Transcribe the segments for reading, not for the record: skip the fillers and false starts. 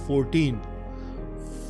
14,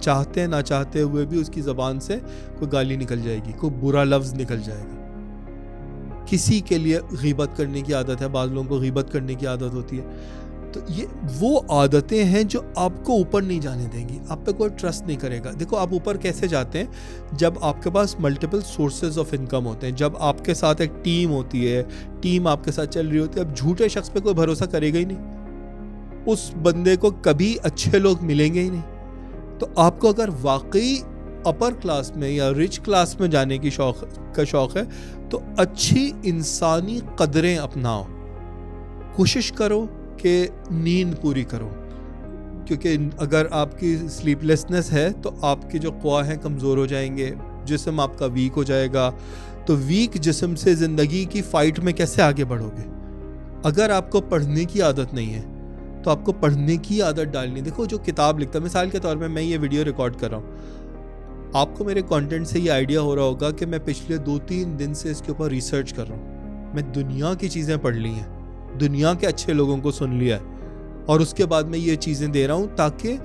چاہتے نہ چاہتے ہوئے بھی اس کی زبان سے کوئی گالی نکل جائے گی, کوئی برا لفظ نکل جائے گا. کسی کے لیے غیبت کرنے کی عادت ہے, بعض لوگوں کو غیبت کرنے کی عادت ہوتی ہے. تو یہ وہ عادتیں ہیں جو آپ کو اوپر نہیں جانے دیں گی, آپ پہ کوئی ٹرسٹ نہیں کرے گا. دیکھو آپ اوپر کیسے جاتے ہیں, جب آپ کے پاس ملٹیپل سورسز آف انکم ہوتے ہیں, جب آپ کے ساتھ ایک ٹیم ہوتی ہے, ٹیم آپ کے ساتھ چل رہی ہوتی ہے. اب جھوٹے شخص پہ کوئی بھروسہ کرے گا ہی نہیں, اس بندے کو کبھی اچھے لوگ ملیں گے ہی نہیں. تو آپ کو اگر واقعی اپر کلاس میں یا رچ کلاس میں جانے کی شوق ہے تو اچھی انسانی قدریں اپناؤ. کوشش کرو کہ نیند پوری کرو, کیونکہ اگر آپ کی سلیپ لیسنس ہے تو آپ کے جو قوا ہیں کمزور ہو جائیں گے, جسم آپ کا ویک ہو جائے گا. تو ویک جسم سے زندگی کی فائٹ میں کیسے آگے بڑھو گے؟ اگر آپ کو پڑھنے کی عادت نہیں ہے تو آپ کو پڑھنے کی عادت ڈالنی. دیکھو جو کتاب لکھتا ہے, مثال کے طور پہ میں یہ ویڈیو ریکارڈ کر رہا ہوں, آپ کو میرے کانٹینٹ سے یہ آئیڈیا ہو رہا ہوگا کہ میں پچھلے 2-3 دن سے اس کے اوپر ریسرچ کر رہا ہوں. میں دنیا کی چیزیں پڑھ لی ہیں, دنیا کے اچھے لوگوں کو سن لیا ہے, اور اس کے بعد میں یہ چیزیں دے رہا ہوں تاکہ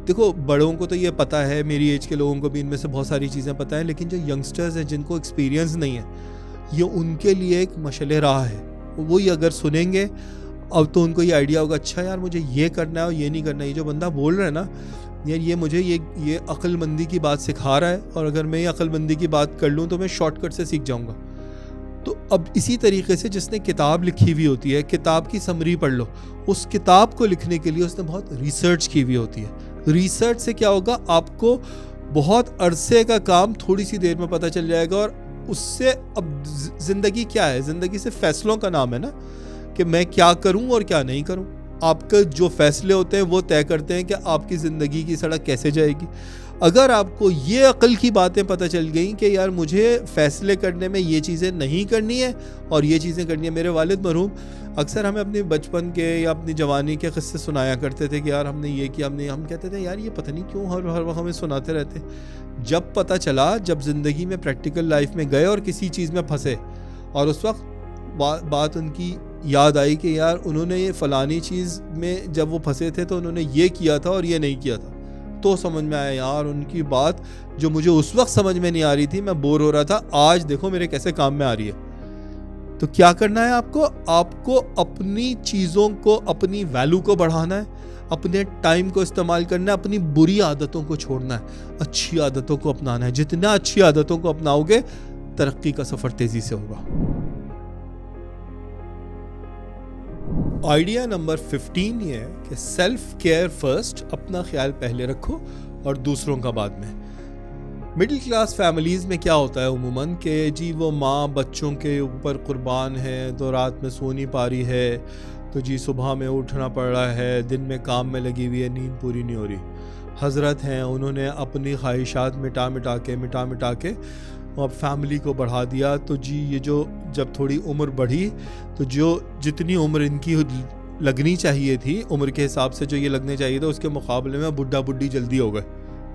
دیکھو بڑوں کو تو یہ پتہ ہے, میری ایج کے لوگوں کو بھی ان میں سے بہت ساری چیزیں پتہ ہیں, لیکن جو ینگسٹرز ہیں جن کو ایکسپیرینس نہیں ہے, یہ ان کے لیے ایک مشعل راہ ہے. وہی اگر سنیں گے اب تو ان کو یہ آئیڈیا ہوگا, اچھا یار مجھے یہ کرنا ہے اور یہ نہیں کرنا ہے. یہ جو بندہ بول رہا ہے نا یار, یہ مجھے یہ عقل مندی کی بات سکھا رہا ہے, اور اگر میں یہ عقل مندی کی بات کر لوں تو میں شارٹ کٹ سے سیکھ جاؤں گا. تو اب اسی طریقے سے جس نے کتاب لکھی ہوئی ہوتی ہے, کتاب کی سمری پڑھ لو. اس کتاب کو لکھنے کے لیے اس نے بہت ریسرچ کی ہوئی ہوتی ہے. ریسرچ سے کیا ہوگا, آپ کو بہت عرصے کا کام تھوڑی سی دیر میں پتہ چل جائے گا. اور اس سے اب زندگی کیا ہے, زندگی سے فیصلوں کا نام ہے نا, کہ میں کیا کروں اور کیا نہیں کروں. آپ کے جو فیصلے ہوتے ہیں وہ طے کرتے ہیں کہ آپ کی زندگی کی سڑک کیسے جائے گی. اگر آپ کو یہ عقل کی باتیں پتہ چل گئیں کہ یار مجھے فیصلے کرنے میں یہ چیزیں نہیں کرنی ہے اور یہ چیزیں کرنی ہے. میرے والد مرحوم اکثر ہمیں اپنے بچپن کے یا اپنی جوانی کے قصے سنایا کرتے تھے کہ یار ہم نے یہ کیا, ہم کہتے تھے یار یہ پتہ نہیں کیوں ہر وقت ہمیں سناتے رہتے. جب پتہ چلا, جب زندگی میں پریکٹیکل لائف میں گئے اور کسی چیز میں پھنسے, اور اس وقت بات ان کی یاد آئی کہ یار انہوں نے یہ فلانی چیز میں جب وہ پھنسے تھے تو انہوں نے یہ کیا تھا اور یہ نہیں کیا تھا, تو سمجھ میں آیا یار ان کی بات جو مجھے اس وقت سمجھ میں نہیں آ رہی تھی, میں بور ہو رہا تھا, آج دیکھو میرے کیسے کام میں آ رہی ہے. تو کیا کرنا ہے آپ کو اپنی چیزوں کو, اپنی ویلیو کو بڑھانا ہے, اپنے ٹائم کو استعمال کرنا ہے, اپنی بری عادتوں کو چھوڑنا ہے, اچھی عادتوں کو اپنانا ہے. جتنا اچھی عادتوں کو اپناؤ گے ترقی کا سفر تیزی سے ہوگا. آئیڈیا نمبر 15 یہ ہے کہ سیلف کیئر فرسٹ, اپنا خیال پہلے رکھو اور دوسروں کا بعد میں. مڈل کلاس فیملیز میں کیا ہوتا ہے عموماً کہ جی وہ ماں بچوں کے اوپر قربان ہے, تو رات میں سو نہیں پا رہی ہے, تو جی صبح میں اٹھنا پڑ رہا ہے, دن میں کام میں لگی ہوئی ہے, نیند پوری نہیں ہو رہی. حضرت ہیں انہوں نے اپنی خواہشات مٹا مٹا کے اب فیملی کو بڑھا دیا. تو جی یہ جو جب تھوڑی عمر بڑھی تو جتنی عمر ان کی لگنی چاہیے تھی, عمر کے حساب سے جو یہ لگنے چاہیے تھا, اس کے مقابلے میں بڈھی جلدی ہو گئے.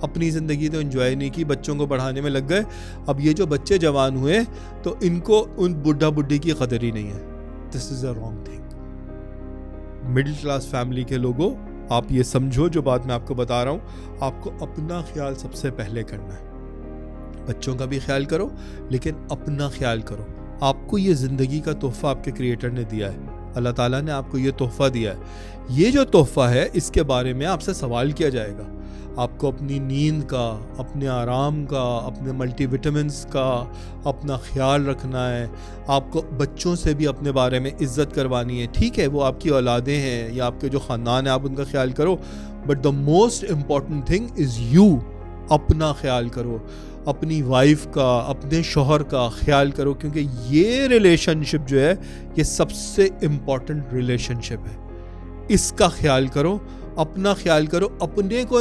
اپنی زندگی تو انجوائے نہیں کی, بچوں کو بڑھانے میں لگ گئے. اب یہ جو بچے جوان ہوئے تو ان کو ان بڈھی کی قدر ہی نہیں ہے. This is a wrong thing. Middle class family کے لوگوں, آپ یہ سمجھو جو بات میں آپ کو بتا رہا ہوں, آپ کو اپنا خیال سب سے پہلے کرنا ہے. بچوں کا بھی خیال کرو لیکن اپنا خیال کرو. آپ کو یہ زندگی کا تحفہ آپ کے کریٹر نے دیا ہے, اللہ تعالیٰ نے آپ کو یہ تحفہ دیا ہے. یہ جو تحفہ ہے اس کے بارے میں آپ سے سوال کیا جائے گا. آپ کو اپنی نیند کا, اپنے آرام کا, اپنے ملٹی وٹامنس کا اپنا خیال رکھنا ہے. آپ کو بچوں سے بھی اپنے بارے میں عزت کروانی ہے. ٹھیک ہے وہ آپ کی اولادیں ہیں یا آپ کے جو خاندان ہے, آپ ان کا خیال کرو, but the most important thing is you. اپنا خیال کرو, اپنی وائف کا, اپنے شوہر کا خیال کرو, کیونکہ یہ ریلیشن شپ جو ہے یہ سب سے امپورٹنٹ ریلیشن شپ ہے. اس کا خیال کرو, اپنا خیال کرو. اپنے کو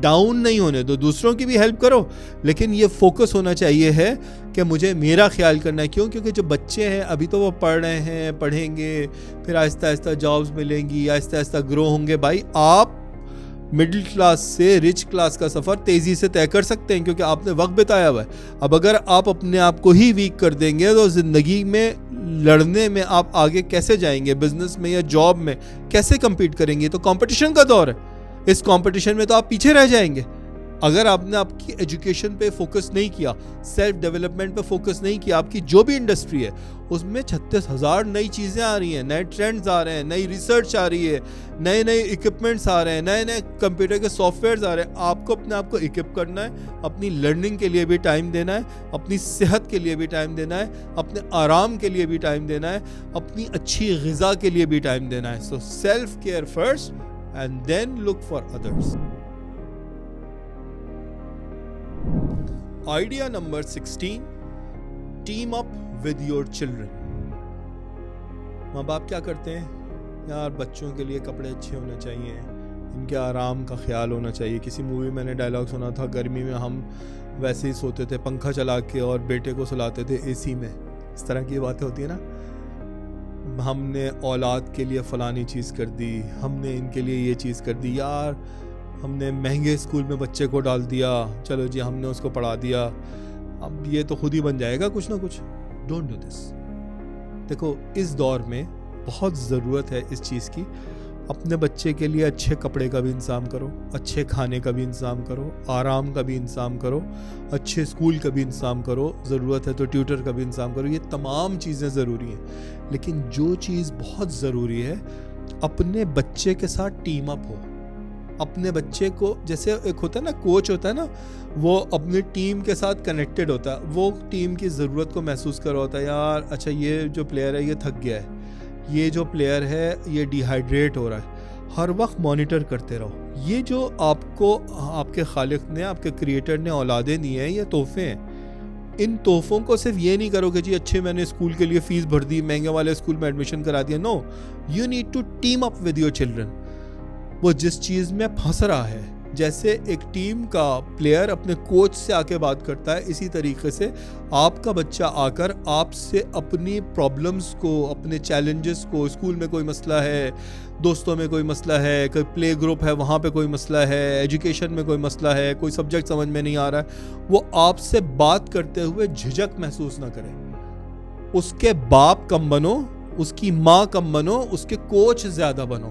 ڈاؤن نہیں ہونے دو, دوسروں کی بھی ہیلپ کرو, لیکن یہ فوکس ہونا چاہیے ہے کہ مجھے میرا خیال کرنا ہے. کیوں؟ کیونکہ جو بچے ہیں ابھی تو وہ پڑھ رہے ہیں, پڑھیں گے, پھر آہستہ آہستہ جابز ملیں گی, آہستہ آہستہ گرو ہوں گے. بھائی آپ مڈل کلاس سے رچ کلاس کا سفر تیزی سے طے کر سکتے ہیں کیونکہ آپ نے وقت بتایا ہوا ہے. اب اگر آپ اپنے آپ کو ہی ویک کر دیں گے تو زندگی میں لڑنے میں آپ آگے کیسے جائیں گے؟ بزنس میں یا جاب میں کیسے کمپیٹ کریں گے؟ تو کمپٹیشن کا دور ہے. اس کمپٹیشن میں تو آپ پیچھے رہ جائیں گے. اگر آپ نے آپ کی ایجوکیشن پہ فوکس نہیں کیا, سیلف ڈیولپمنٹ پہ فوکس نہیں کیا, آپ کی جو بھی انڈسٹری ہے اس میں 36,000 نئی چیزیں آ رہی ہیں, نئے ٹرینڈز آ رہے ہیں, نئی ریسرچ آ رہی ہے, نئے اکوپمنٹس آ رہے ہیں, نئے کمپیوٹر کے سافٹ ویئرز آ رہے ہیں. آپ کو اپنے آپ کو اکوپ کرنا ہے, اپنی لرننگ کے لیے بھی ٹائم دینا ہے, اپنی صحت کے لیے بھی ٹائم دینا ہے, اپنے آرام کے لیے بھی ٹائم دینا ہے, اپنی اچھی غذا کے لیے بھی ٹائم دینا ہے. So self care first and then look for others. Idea number 16, team up with your children. ماں باپ کیا کرتے ہیں یار؟ بچوں کے لیے کپڑے اچھے ہونے چاہیے, ان کے آرام کا خیال ہونا چاہیے. کسی مووی میں نے ڈائلاگ سنا تھا, گرمی میں ہم ویسے ہی سوتے تھے پنکھا چلا کے اور بیٹے کو سلاتے تھے اے سی میں. اس طرح کی باتیں ہوتی ہیں نا. ہم نے اولاد کے لیے فلانی چیز کر دی, ہم نے ان کے لیے یہ چیز کر دی, یار ہم نے مہنگے اسکول میں بچے کو ڈال دیا, چلو جی ہم نے اس کو پڑھا دیا, اب یہ تو خود ہی بن جائے گا کچھ نہ کچھ. Don't do this. دیکھو اس دور میں بہت ضرورت ہے اس چیز کی. اپنے بچے کے لیے اچھے کپڑے کا بھی انتظام کرو, اچھے کھانے کا بھی انتظام کرو, آرام کا بھی انتظام کرو, اچھے اسکول کا بھی انتظام کرو, ضرورت ہے تو ٹیوٹر کا بھی انتظام کرو. یہ تمام چیزیں ضروری ہیں, لیکن جو چیز بہت ضروری ہے, اپنے بچے کے ساتھ ٹیم اپ ہو. اپنے بچے کو, جیسے ایک ہوتا ہے نا کوچ ہوتا ہے نا, وہ اپنی ٹیم کے ساتھ کنیکٹڈ ہوتا ہے, وہ ٹیم کی ضرورت کو محسوس کر رہا ہوتا ہے. یار اچھا یہ جو پلیئر ہے یہ تھک گیا ہے, یہ جو پلیئر ہے یہ ڈی ہائیڈریٹ ہو رہا ہے. ہر وقت مانیٹر کرتے رہو. یہ جو آپ کو آپ کے خالق نے, آپ کے کریٹر نے اولادیں دی ہیں, یہ تحفے ہیں. ان تحفوں کو صرف یہ نہیں کرو کہ جی اچھے میں نے اسکول کے لیے فیس بھر دی, مہنگے والے اسکول میں ایڈمیشن کرا دیا. No, you need to team up with your children. وہ جس چیز میں پھنس رہا ہے, جیسے ایک ٹیم کا پلیئر اپنے کوچ سے آ کے بات کرتا ہے, اسی طریقے سے آپ کا بچہ آ کر آپ سے اپنی پرابلمز کو, اپنے چیلنجز کو, اسکول میں کوئی مسئلہ ہے, دوستوں میں کوئی مسئلہ ہے, کوئی پلے گروپ ہے وہاں پہ کوئی مسئلہ ہے, ایجوکیشن میں کوئی مسئلہ ہے, کوئی سبجیکٹ سمجھ میں نہیں آ رہا ہے, وہ آپ سے بات کرتے ہوئے جھجک محسوس نہ کرے. اس کے باپ کم بنو, اس کی ماں کم بنو, اس کے کوچ زیادہ بنو.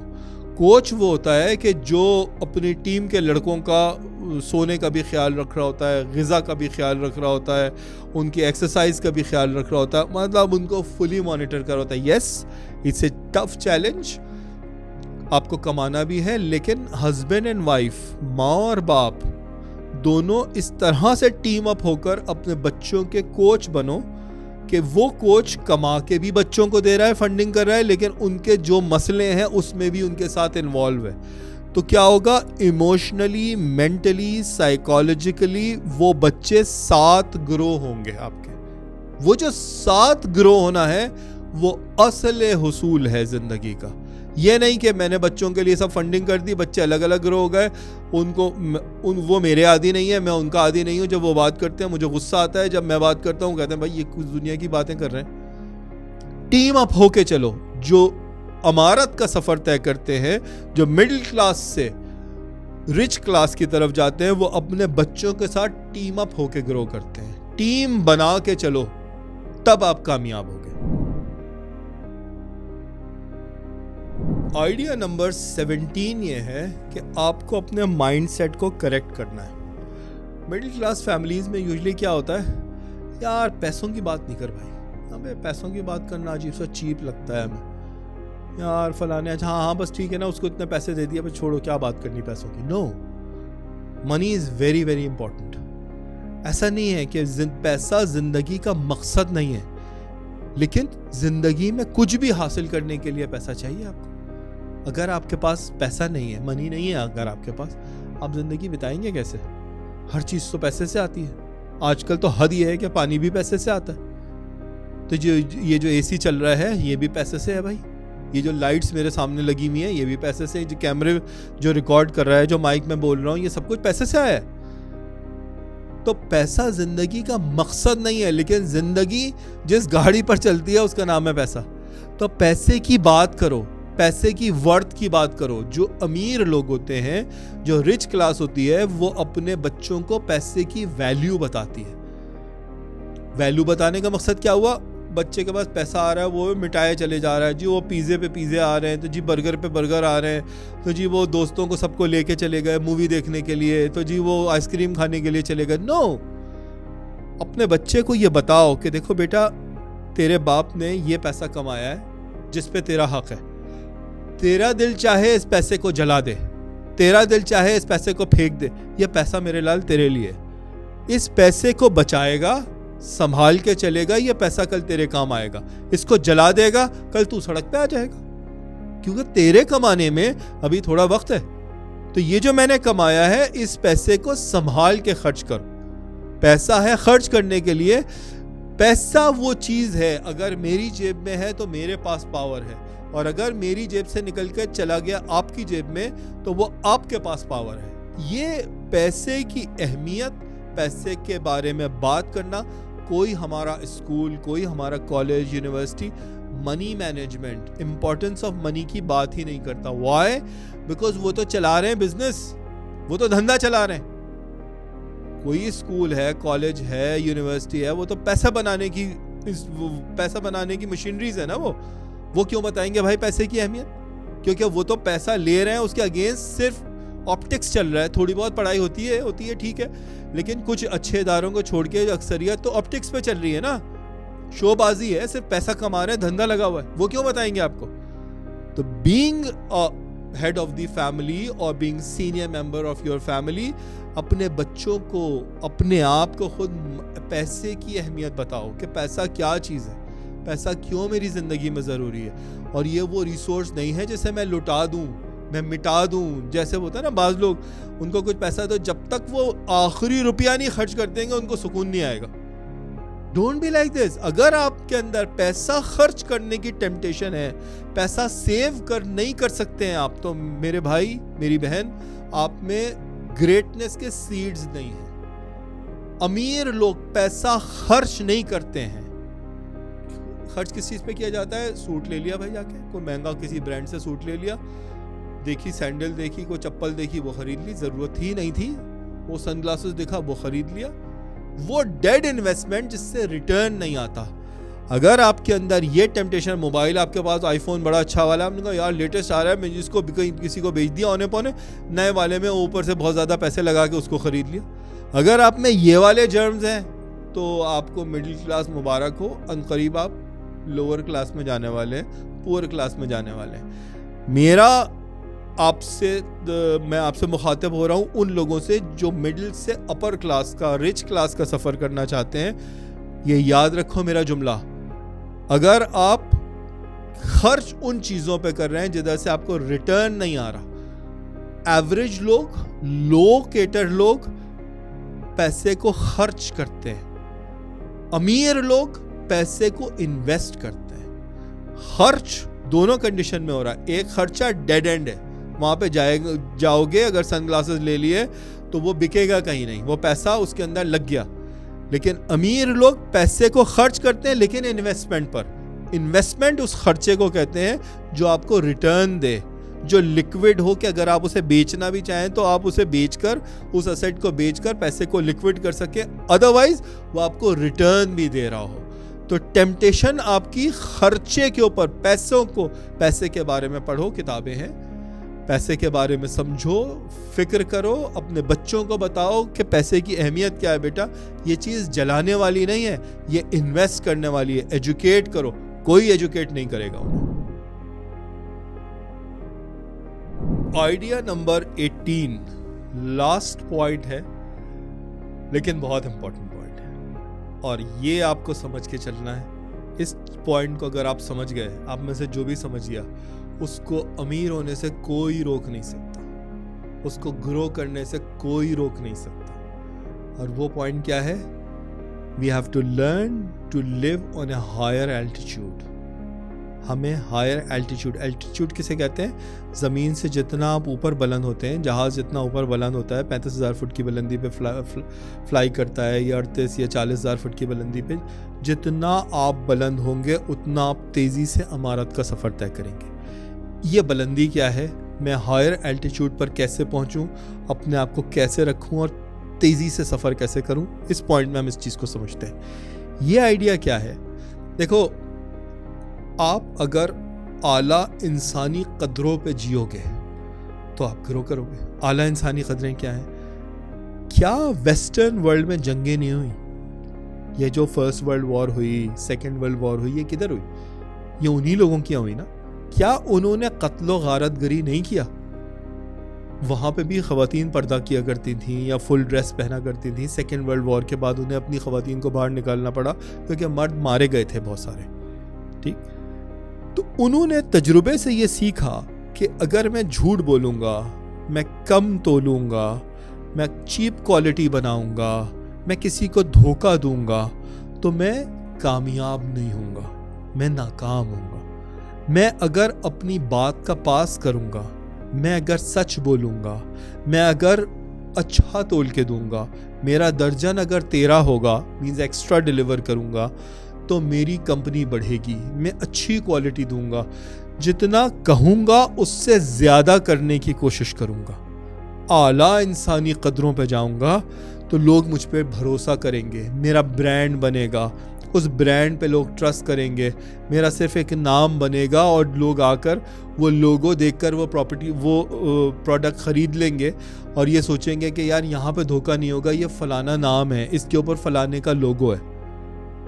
کوچ وہ ہوتا ہے کہ جو اپنی ٹیم کے لڑکوں کا سونے کا بھی خیال رکھ رہا ہوتا ہے, غذا کا بھی خیال رکھ رہا ہوتا ہے, ان کی ایکسرسائز کا بھی خیال رکھ رہا ہوتا ہے, مطلب ان کو فلی مانیٹر کر رہا ہوتا ہے. یس, اٹس اے ٹف چیلنج. آپ کو کمانا بھی ہے, لیکن ہسبینڈ اینڈ وائف, ماں اور باپ دونوں اس طرح سے ٹیم اپ ہو کر اپنے بچوں کے کوچ بنو کہ وہ کوچ کما کے بھی بچوں کو دے رہا ہے, فنڈنگ کر رہا ہے, لیکن ان کے جو مسئلے ہیں اس میں بھی ان کے ساتھ انوالو ہے. تو کیا ہوگا, ایموشنلی, مینٹلی, سائیکالوجیکلی وہ بچے ساتھ گرو ہوں گے آپ کے. وہ جو ساتھ گرو ہونا ہے وہ اصل حصول ہے زندگی کا. یہ نہیں کہ میں نے بچوں کے لیے سب فنڈنگ کر دی, بچے الگ الگ گرو ہو گئے, ان کو وہ میرے عادی نہیں ہے, میں ان کا عادی نہیں ہوں. جب وہ بات کرتے ہیں مجھے غصہ آتا ہے, جب میں بات کرتا ہوں کہتے ہیں بھائی یہ کچھ دنیا کی باتیں کر رہے ہیں. ٹیم اپ ہو کے چلو. جو امارت کا سفر طے کرتے ہیں, جو مڈل کلاس سے رچ کلاس کی طرف جاتے ہیں, وہ اپنے بچوں کے ساتھ ٹیم اپ ہو کے گرو کرتے ہیں. ٹیم بنا کے چلو, تب آپ کامیاب ہو گے. آئیڈیا نمبر 17 یہ ہے کہ آپ کو اپنے مائنڈ سیٹ کو کریکٹ کرنا ہے. مڈل کلاس فیملیز میں یوزلی کیا ہوتا ہے, یار پیسوں کی بات نہیں کر بھائی, ہمیں پیسوں کی بات کرنا عجیب سا چیپ لگتا ہے ہمیں. یار فلانے, اچھا ہاں بس ٹھیک ہے نا, اس کو اتنے پیسے دے دیا, بس چھوڑو, کیا بات کرنی پیسوں کی. نو, منی از ویری ویری امپورٹنٹ. ایسا نہیں ہے کہ پیسہ زندگی کا مقصد نہیں ہے, لیکن زندگی میں کچھ بھی حاصل کرنے کے لیے پیسہ چاہیے آپ کو. اگر آپ کے پاس پیسہ نہیں ہے, منی نہیں ہے اگر آپ کے پاس, آپ زندگی بتائیں گے کیسے؟ ہر چیز تو پیسے سے آتی ہے. آج کل تو حد یہ ہے کہ پانی بھی پیسے سے آتا ہے. تو یہ جو اے سی چل رہا ہے یہ بھی پیسے سے ہے بھائی. یہ جو لائٹس میرے سامنے لگی ہوئی ہیں یہ بھی پیسے سے. جو کیمرے جو ریکارڈ کر رہا ہے, جو مائک میں بول رہا ہوں, یہ سب کچھ پیسے سے آیا ہے. تو پیسہ زندگی کا مقصد نہیں ہے, لیکن زندگی جس گاڑی پر چلتی ہے اس کا نام ہے پیسہ. تو پیسے کی بات کرو, پیسے کی ورتھ کی بات کرو. جو امیر لوگ ہوتے ہیں, جو رچ کلاس ہوتی ہے, وہ اپنے بچوں کو پیسے کی ویلیو بتاتی ہے. ویلیو بتانے کا مقصد کیا ہوا؟ بچے کے پاس پیسہ آ رہا ہے, وہ مٹائے چلے جا رہا ہے جی, وہ پیزے پہ پیزے آ رہے ہیں تو جی برگر پہ برگر آ رہے ہیں, تو جی وہ دوستوں کو سب کو لے کے چلے گئے مووی دیکھنے کے لیے, تو جی وہ آئس کریم کھانے کے لیے چلے گئے. نو, اپنے بچے کو یہ بتاؤ کہ دیکھو بیٹا, تیرے باپ نے یہ پیسہ کمایا ہے جس پہ تیرا حق ہے. تیرا دل چاہے اس پیسے کو جلا دے, تیرا دل چاہے اس پیسے کو پھینک دے, یہ پیسہ میرے لال تیرے لیے. اس پیسے کو بچائے گا, سنبھال کے چلے گا, یہ پیسہ کل تیرے کام آئے گا. اس کو جلا دے گا, کل تو سڑک پہ آ جائے گا, کیونکہ تیرے کمانے میں ابھی تھوڑا وقت ہے. تو یہ جو میں نے کمایا ہے, اس پیسے کو سنبھال کے خرچ کرو. پیسہ ہے خرچ کرنے کے لیے. پیسہ وہ چیز ہے, اگر میری جیب میں ہے تو میرے پاس پاور ہے, اور اگر میری جیب سے نکل کے چلا گیا آپ کی جیب میں تو وہ آپ کے پاس پاور ہے. یہ پیسے کی اہمیت, پیسے کے بارے میں بات کرنا, کوئی ہمارا اسکول, کوئی ہمارا college, university money management, importance of money کی بات ہی نہیں کرتا. وائی؟ بیکاز وہ تو چلا رہے ہیں بزنس, وہ تو دھندا چلا رہے ہیں. کوئی اسکول ہے, کالج ہے, یونیورسٹی ہے, وہ تو پیسہ بنانے کی مشینریز ہے نا. وہ کیوں بتائیں گے بھائی پیسے کی اہمیت؟ کیونکہ وہ تو پیسہ لے رہے ہیں, اس کے اگینسٹ صرف آپٹکس چل رہا ہے. تھوڑی بہت پڑھائی ہوتی ہے ٹھیک ہے, لیکن کچھ اچھے اداروں کو چھوڑ کے اکثریت تو آپٹکس پہ چل رہی ہے نا, شو بازی ہے, صرف پیسہ کما رہے ہیں, دھندا لگا ہوا ہے. وہ کیوں بتائیں گے آپ کو؟ تو being head of the family اور being senior member of your family, اپنے بچوں کو, اپنے آپ کو خود پیسے کی اہمیت بتاؤ کہ پیسہ کیا چیز ہے, پیسہ کیوں میری زندگی میں ضروری ہے. اور یہ وہ ریسورس نہیں ہے جسے میں لٹا دوں, میں مٹا دوں. جیسے ہوتا ہے نا بعض لوگ, ان کو کچھ پیسہ تو جب تک وہ آخری روپیہ نہیں خرچ کر دیں گے ان کو سکون نہیں آئے گا. Don't be like this. اگر آپ کے اندر پیسہ خرچ کرنے کی ٹیمپٹیشن ہے, پیسہ سیو نہیں کر سکتے ہیں آپ, تو میرے بھائی میری بہن, آپ میں گریٹنس کے سیڈز نہیں ہیں. امیر لوگ پیسہ خرچ نہیں کرتے ہیں. خرچ کس چیز پہ کیا جاتا ہے؟ سوٹ لے لیا بھائی, جا کے کوئی مہنگا کسی برانڈ سے سوٹ لے لیا, دیکھی سینڈل دیکھی, کوئی چپل دیکھی, وہ خرید لی, ضرورت ہی نہیں تھی. وہ سن گلاسز دیکھا, وہ خرید لیا. وہ ڈیڈ انویسٹمنٹ جس سے ریٹرن نہیں آتا. اگر آپ کے اندر یہ ٹیمپٹیشن, موبائل آپ کے پاس آئی فون بڑا اچھا والا, آپ نے کہا یار لیٹسٹ آ رہا ہے, میں جس کو کسی کو بیچ دیا اونے پونے, نئے والے میں اوپر سے بہت زیادہ پیسے لگا کے اس کو خرید لیا. اگر آپ میں یہ والے جرمز ہیں تو آپ کو مڈل کلاس مبارک ہو, ان قریب آپ لوور کلاس میں جانے والے ہیں, پور کلاس میں جانے والے ہیں. میں آپ سے مخاطب ہو رہا ہوں ان لوگوں سے جو مڈل سے اپر کلاس کا, رچ کلاس کا سفر کرنا چاہتے ہیں. یہ یاد رکھو میرا جملہ, اگر آپ خرچ ان چیزوں پہ کر رہے ہیں جدھر سے آپ کو ریٹرن نہیں آ رہا. ایوریج لوگ, لوکیٹر لوگ پیسے کو خرچ کرتے ہیں, امیر لوگ پیسے کو انویسٹ کرتے ہیں. خرچ دونوں کنڈیشن میں ہو رہا ہے. ایک خرچہ ڈیڈ اینڈ ہے, وہاں پہ جاؤ گے, اگر سن گلاسز لے لیے تو وہ بکے گا کہیں نہیں, وہ پیسہ اس کے اندر لگ گیا. لیکن امیر لوگ پیسے کو خرچ کرتے ہیں لیکن انویسٹمنٹ پر. انویسٹمنٹ اس خرچے کو کہتے ہیں جو آپ کو ریٹرن دے, جو لیکوڈ ہو, کہ اگر آپ اسے بیچنا بھی چاہیں تو آپ اسے بیچ کر, اس ایسٹ کو بیچ کر پیسے کو لیکوڈ کر سکے, ادروائز وہ آپ کو ریٹرن بھی دے رہا ہو. تو ٹیمپٹیشن آپ کی خرچے کے اوپر, پیسے کے بارے میں پڑھو, کتابیں ہیں, پیسے کے بارے میں سمجھو, فکر کرو, اپنے بچوں کو بتاؤ کہ پیسے کی اہمیت کیا ہے. بیٹا یہ چیز جلانے والی نہیں ہے, یہ انویسٹ کرنے والی ہے. ایجوکیٹ کرو, کوئی ایجوکیٹ نہیں کرے گا انہیں. آئیڈیا نمبر 18, لاسٹ پوائنٹ ہے لیکن بہت امپورٹنٹ پوائنٹ ہے, اور یہ آپ کو سمجھ کے چلنا ہے. اس پوائنٹ کو اگر آپ سمجھ گئے, آپ میں سے جو بھی سمجھ گیا, اس کو امیر ہونے سے کوئی روک نہیں سکتا, اس کو گرو کرنے سے کوئی روک نہیں سکتا. اور وہ پوائنٹ کیا ہے؟ We have to learn to live on a higher altitude. ہمیں ہائر ایلٹیچیوڈ کسے کہتے ہیں؟ زمین سے جتنا آپ اوپر بلند ہوتے ہیں, جہاز جتنا اوپر بلند ہوتا ہے, 35,000 فٹ کی بلندی پہ فلائی کرتا ہے, یا 38 یا 40,000 فٹ کی بلندی پہ, جتنا آپ بلند ہوں گے اتنا آپ تیزی سے عمارت کا سفر طے کریں گے. یہ بلندی کیا ہے, میں ہائر الٹیٹیوڈ پر کیسے پہنچوں, اپنے آپ کو کیسے رکھوں اور تیزی سے سفر کیسے کروں. اس پوائنٹ میں ہم اس چیز کو سمجھتے ہیں. یہ آئیڈیا کیا ہے, دیکھو آپ اگر اعلیٰ انسانی قدروں پہ جیو گے تو آپ گرو کرو گے. اعلیٰ انسانی قدریں کیا ہیں؟ کیا ویسٹرن ورلڈ میں جنگیں نہیں ہوئی؟ یہ جو فرسٹ ورلڈ وار ہوئی, سیکنڈ ورلڈ وار ہوئی, یہ کدھر ہوئی؟ یہ انہی لوگوں کی ہوئی نا. کیا انہوں نے قتل و غارت گری نہیں کیا؟ وہاں پہ بھی خواتین پردہ کیا کرتی تھیں یا فل ڈریس پہنا کرتی تھیں. سیکنڈ ورلڈ وار کے بعد انہیں اپنی خواتین کو باہر نکالنا پڑا کیونکہ مرد مارے گئے تھے بہت سارے. ٹھیک, تو انہوں نے تجربے سے یہ سیکھا کہ اگر میں جھوٹ بولوں گا, میں کم تولوں گا, میں چیپ کوالٹی بناؤں گا, میں کسی کو دھوکہ دوں گا تو میں کامیاب نہیں ہوں گا, میں ناکام ہوں گا. میں اگر اپنی بات کا پاس کروں گا, میں اگر سچ بولوں گا, میں اگر اچھا تول کے دوں گا, میرا درجن اگر 13 ہوگا مینز ایکسٹرا ڈیلیور کروں گا تو میری کمپنی بڑھے گی. میں اچھی کوالٹی دوں گا, جتنا کہوں گا اس سے زیادہ کرنے کی کوشش کروں گا. اعلیٰ انسانی قدروں پہ جاؤں گا تو لوگ مجھ پہ بھروسہ کریں گے, میرا برانڈ بنے گا, اس برانڈ پہ لوگ ٹرسٹ کریں گے, میرا صرف ایک نام بنے گا اور لوگ آ کر وہ لوگو دیکھ کر وہ پروڈکٹ خرید لیں گے اور یہ سوچیں گے کہ یار یہاں پہ دھوکہ نہیں ہوگا, یہ فلانا نام ہے, اس کے اوپر فلانے کا لوگو ہے.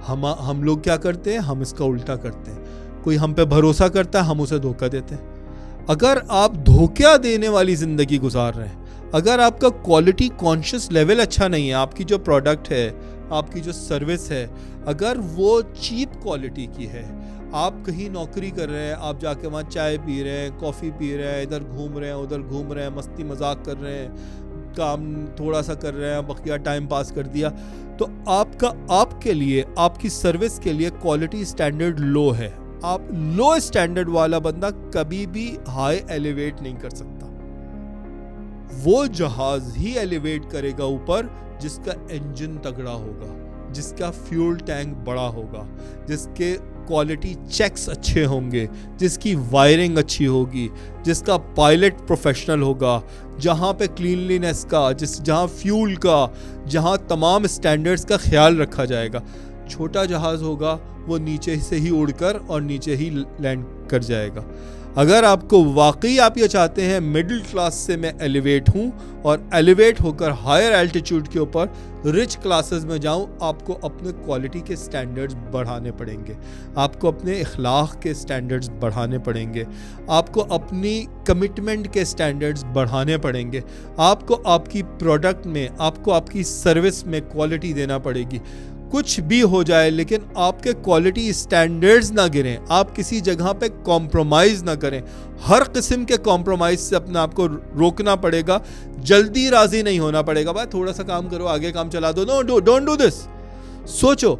ہم لوگ کیا کرتے ہیں, ہم اس کا الٹا کرتے ہیں. کوئی ہم پہ بھروسہ کرتا ہے, ہم اسے دھوکہ دیتے ہیں. اگر آپ دھوکہ دینے والی زندگی گزار رہے ہیں, اگر آپ کا کوالٹی کانشیس لیول اچھا نہیں ہے, آپ کی جو پروڈکٹ ہے, آپ کی جو سروس ہے, اگر وہ چیپ کوالٹی کی ہے, آپ کہیں نوکری کر رہے ہیں, آپ جا کے وہاں چائے پی رہے ہیں, کافی پی رہے ہیں, ادھر گھوم رہے ہیں, ادھر گھوم رہے ہیں, مستی مذاق کر رہے ہیں, کام تھوڑا سا کر رہے ہیں, بقیہ ٹائم پاس کر دیا, تو آپ کے لیے, آپ کی سروس کے لیے کوالٹی سٹینڈرڈ لو ہے. آپ لو سٹینڈرڈ والا بندہ کبھی بھی ہائی ایلیویٹ نہیں کر سکتا. وہ جہاز ہی ایلیویٹ کرے گا اوپر جس کا انجن تگڑا ہوگا, جس کا فیول ٹینک بڑا ہوگا, جس کے کوالٹی چیکس اچھے ہوں گے, جس کی وائرنگ اچھی ہوگی, جس کا پائلٹ پروفیشنل ہوگا, جہاں پہ کلینلینس کا, جہاں فیول کا, جہاں تمام سٹینڈرڈز کا خیال رکھا جائے گا. چھوٹا جہاز ہوگا وہ نیچے سے ہی اڑ کر اور نیچے ہی لینڈ کر جائے گا. اگر آپ کو واقعی آپ یہ چاہتے ہیں مڈل کلاس سے میں ایلیویٹ ہوں اور ایلیویٹ ہو کر ہائر الٹیٹیوڈ کے اوپر رچ کلاسز میں جاؤں, آپ کو اپنے کوالٹی کے سٹینڈرڈز بڑھانے پڑیں گے, آپ کو اپنے اخلاق کے سٹینڈرڈز بڑھانے پڑیں گے, آپ کو اپنی کمٹمنٹ کے سٹینڈرڈز بڑھانے پڑیں گے, آپ کو آپ کی پروڈکٹ میں, آپ کو آپ کی سروس میں کوالٹی دینا پڑے گی. کچھ بھی ہو جائے لیکن آپ کے کوالٹی سٹینڈرڈز نہ گریں, آپ کسی جگہ پہ کمپرومائز نہ کریں. ہر قسم کے کمپرومائز سے اپنے آپ کو روکنا پڑے گا, جلدی راضی نہیں ہونا پڑے گا. بھائی تھوڑا سا کام کرو, آگے کام چلا دو. نو, ڈونٹ ڈو دس. سوچو,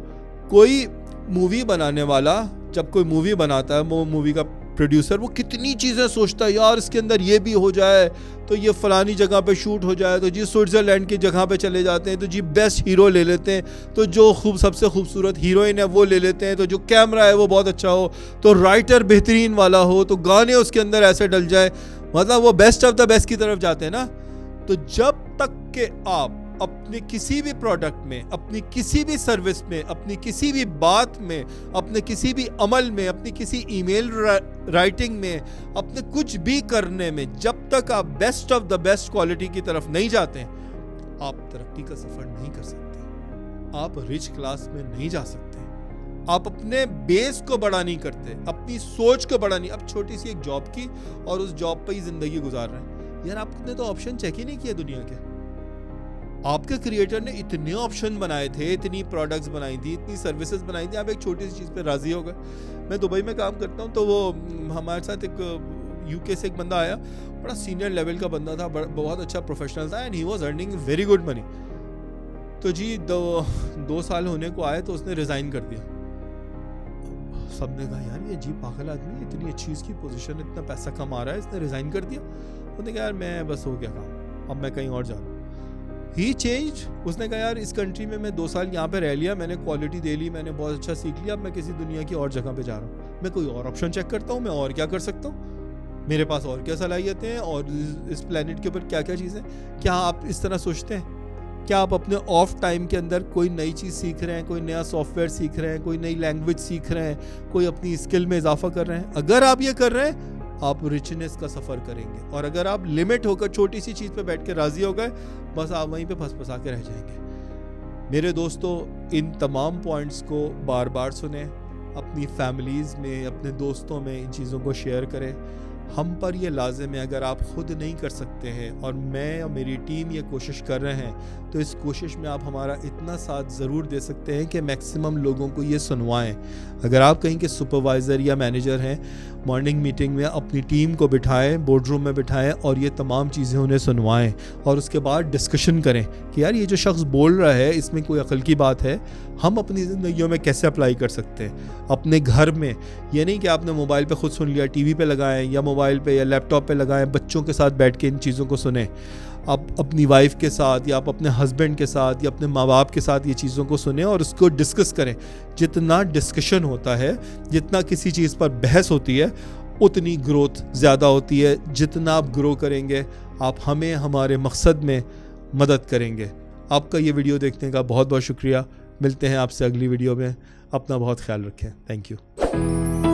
کوئی مووی بنانے والا جب کوئی مووی بناتا ہے, وہ مووی کا پروڈیوسر وہ کتنی چیزیں سوچتا ہے, یار اس کے اندر یہ بھی ہو جائے تو یہ فلانی جگہ پہ شوٹ ہو جائے, تو جی سوئٹزرلینڈ کی جگہ پہ چلے جاتے ہیں, تو جی بیسٹ ہیرو لے لیتے ہیں, تو جو سب سے خوبصورت ہیروئن ہے وہ لے لیتے ہیں, تو جو کیمرہ ہے وہ بہت اچھا ہو, تو رائٹر بہترین والا ہو, تو گانے اس کے اندر ایسے ڈل جائے, مطلب وہ بیسٹ آف دا بیسٹ کی طرف جاتے ہیں نا. تو جب تک کہ آپ اپنے کسی بھی پروڈکٹ میں, اپنی کسی بھی سروس میں, اپنی کسی بھی بات میں, اپنے کسی بھی عمل میں, اپنی کسی ای میل رائٹنگ میں, اپنے کچھ بھی کرنے میں, جب تک آپ best of the best quality کی طرف نہیں جاتے ہیں, آپ ترقی کا سفر نہیں کر سکتے, آپ رچ کلاس میں نہیں جا سکتے, آپ اپنے بیس کو بڑا نہیں کرتے, اپنی سوچ کو بڑا نہیں. اب چھوٹی سی ایک جاب کی اور اس جاب پہ ہی زندگی گزار رہے ہیں, یار آپ نے تو آپشن چیک ہی نہیں کیا دنیا کے. آپ کے کریٹر نے اتنے آپشن بنائے تھے, اتنی پروڈکٹس بنائی تھی, اتنی سروسز بنائی تھی, آپ ایک چھوٹی سی چیز پہ راضی ہو گئے. میں دبئی میں کام کرتا ہوں, تو وہ ہمارے ساتھ ایک یو کے سے ایک بندہ آیا, بڑا سینئر لیول کا بندہ تھا, بہت اچھا پروفیشنل تھا, and he was earning very good money. تو جی 2 سال ہونے کو آئے تو اس نے ریزائن کر دیا. سب نے کہا یار یہ عجیب پاگل آدمی, اتنی اچھی اس کی پوزیشن, اتنا پیسہ کما رہا ہے, اس نے ریزائن کر دیا. اس نے کہا یار میں بس ہو گیا کام, اب میں کہیں اور جا رہا ہوں. ہی چینج. اس نے کہا یار اس کنٹری میں 2 سال یہاں پہ رہ لیا, میں نے کوالٹی دے لی, میں نے بہت اچھا سیکھ لیا, اب میں کسی دنیا کی اور جگہ پہ جا رہا ہوں, میں کوئی اور آپشن چیک کرتا ہوں, میں اور کیا کر سکتا ہوں. میرے پاس اور کیا صلاحیتیں ہیں اور اس پلانٹ کے اوپر کیا کیا چیزیں. کیا آپ اس طرح سوچتے ہیں؟ کیا آپ اپنے آف ٹائم کے اندر کوئی نئی چیز سیکھ رہے ہیں, کوئی نیا سافٹ ویئر سیکھ رہے ہیں, کوئی نئی لینگویج سیکھ رہے ہیں, کوئی اپنی اسکل میں اضافہ کر رہے ہیں؟ اگر آپ یہ کر رہے ہیں آپ ریچنس کا سفر کریں گے. اور اگر آپ لمٹ ہو کر چھوٹی سی چیز پہ بیٹھ کے راضی ہو گئے, بس آپ وہیں پہ پھنس پھنسا کے رہ جائیں گے. میرے دوستو, ان تمام پوائنٹس کو بار بار سنیں, اپنی فیملیز میں, اپنے دوستوں میں ان چیزوں کو شیئر کریں. ہم پر یہ لازم ہے, اگر آپ خود نہیں کر سکتے ہیں اور میں اور میری ٹیم یہ کوشش کر رہے ہیں, تو اس کوشش میں آپ ہمارا اتنا ساتھ ضرور دے سکتے ہیں کہ میکسیمم لوگوں کو یہ سنوائیں. اگر آپ کہیں کہ سپروائزر یا مینیجر ہیں, مارننگ میٹنگ میں اپنی ٹیم کو بٹھائیں, بورڈ روم میں بٹھائیں اور یہ تمام چیزیں انہیں سنوائیں, اور اس کے بعد ڈسکشن کریں کہ یار یہ جو شخص بول رہا ہے اس میں کوئی عقل کی بات ہے, ہم اپنی زندگیوں میں کیسے اپلائی کر سکتے ہیں اپنے گھر میں. یہ نہیں کہ آپ نے موبائل پہ خود سن لیا, ٹی وی پہ لگائیں یا موبائل پہ یا لیپ ٹاپ پہ لگائیں, بچوں کے ساتھ بیٹھ کے ان چیزوں کو سنیں. آپ اپنی وائف کے ساتھ یا آپ اپنے ہسبینڈ کے ساتھ یا اپنے ماں باپ کے ساتھ یہ چیزوں کو سنیں اور اس کو ڈسکس کریں. جتنا ڈسکشن ہوتا ہے, جتنا کسی چیز پر بحث ہوتی ہے, اتنی گروتھ زیادہ ہوتی ہے. جتنا آپ گرو کریں گے, آپ ہمیں ہمارے مقصد میں مدد کریں گے. آپ کا یہ ویڈیو دیکھنے کا بہت بہت شکریہ. ملتے ہیں آپ سے اگلی ویڈیو میں. اپنا بہت خیال رکھیں. Thank you.